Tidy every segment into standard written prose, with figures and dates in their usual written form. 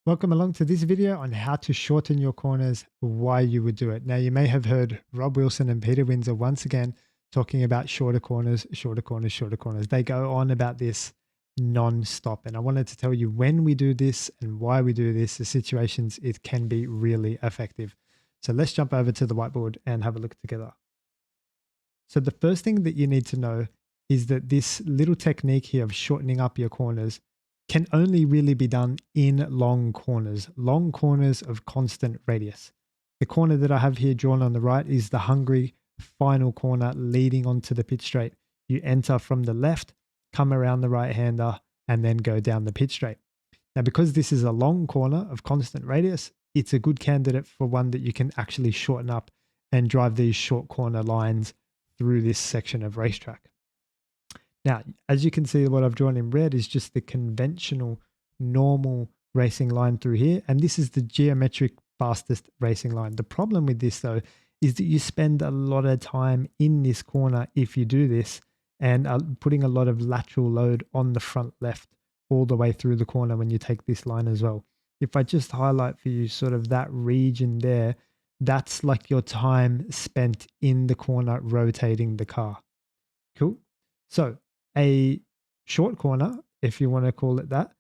Welcome along to this video on how to shorten your corners, why you would do it. Now, you may have heard Rob Wilson and Peter Windsor once again talking about shorter corners, shorter corners, shorter corners. They go on about this non-stop. And I wanted to tell you when we do this and why we do this, the situations it can be really effective. So let's jump over to the whiteboard and have a look together. So the first thing that you need to know is that this little technique here of shortening up your corners can only really be done in long corners of constant radius. The corner that I have here drawn on the right is the hungry final corner leading onto the pitch straight. You enter from the left, come around the right hander, and then go down the pitch straight. Now, because this is a long corner of constant radius, it's a good candidate for one that you can actually shorten up and drive these short corner lines through this section of racetrack. Now, as you can see, what I've drawn in red is just the conventional normal racing line through here. And this is the geometric fastest racing line. The problem with this though, is that you spend a lot of time in this corner if you do this and are putting a lot of lateral load on the front left all the way through the corner when you take this line as well. If I just highlight for you sort of that region there, that's like your time spent in the corner rotating the car. Cool. So a short corner, if you want to call it that,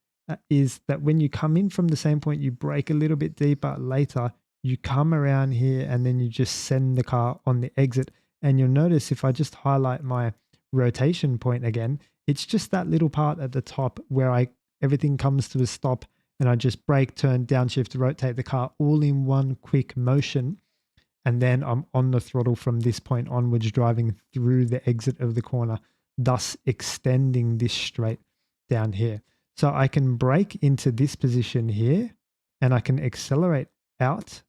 is that when you come in from the same point, you brake a little bit deeper later, you come around here and then you just send the car on the exit. And you'll notice if I just highlight my rotation point again, it's just that little part at the top where everything comes to a stop and I just brake, turn, downshift, rotate the car all in one quick motion. And then I'm on the throttle from this point onwards, driving through the exit of the corner, thus extending this straight down here. So I can brake into this position here and I can accelerate out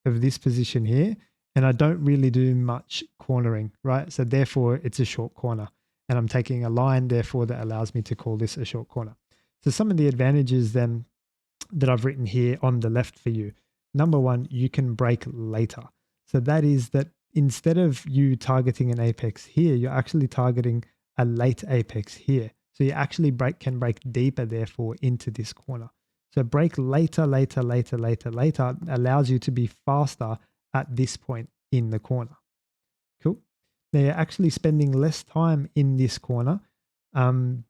of this position here. And I don't really do much cornering, right? So therefore it's a short corner and I'm taking a line, therefore that allows me to call this a short corner. So some of the advantages then that I've written here on the left for you. Number one, you can brake later. So that is that instead of you targeting an apex here, you're actually targeting a late apex here. So you actually can brake deeper, therefore, into this corner. So brake later allows you to be faster at this point in the corner. Cool. Now you're actually spending less time in this corner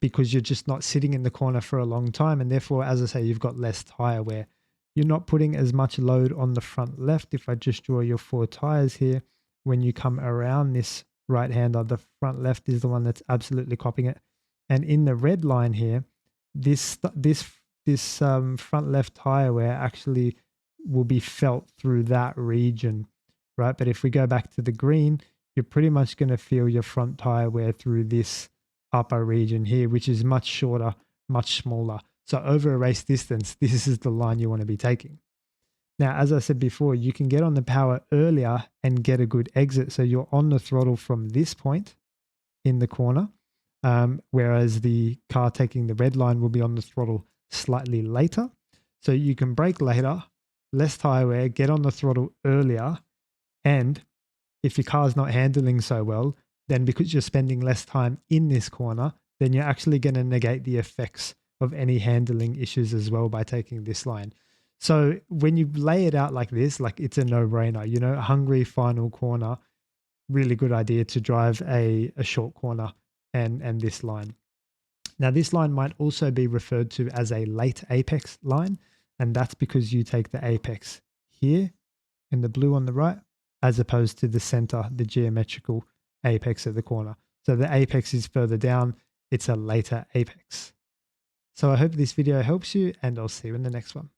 because you're just not sitting in the corner for a long time. And therefore, as I say, you've got less tire wear. You're not putting as much load on the front left. If I just draw your four tires here, when you come around this right hander, the front left is the one that's absolutely copying it. And in the red line here, this front left tire wear actually will be felt through that region, right? But if we go back to the green, you're pretty much going to feel your front tire wear through this upper region here, which is much shorter, much smaller. So over a race distance, this is the line you want to be taking. Now, as I said before, you can get on the power earlier and get a good exit. So you're on the throttle from this point in the corner, whereas the car taking the red line will be on the throttle slightly later. So you can brake later, less tire wear, get on the throttle earlier. And if your car's not handling so well, then because you're spending less time in this corner, then you're actually going to negate the effects of any handling issues as well by taking this line. So when you lay it out like this, like it's a no-brainer, you know, hungry final corner, really good idea to drive a short corner and this line. Now this line might also be referred to as a late apex line, and that's because you take the apex here in the blue on the right, as opposed to the center, the geometrical apex of the corner. So the apex is further down, it's a later apex. So I hope this video helps you and I'll see you in the next one.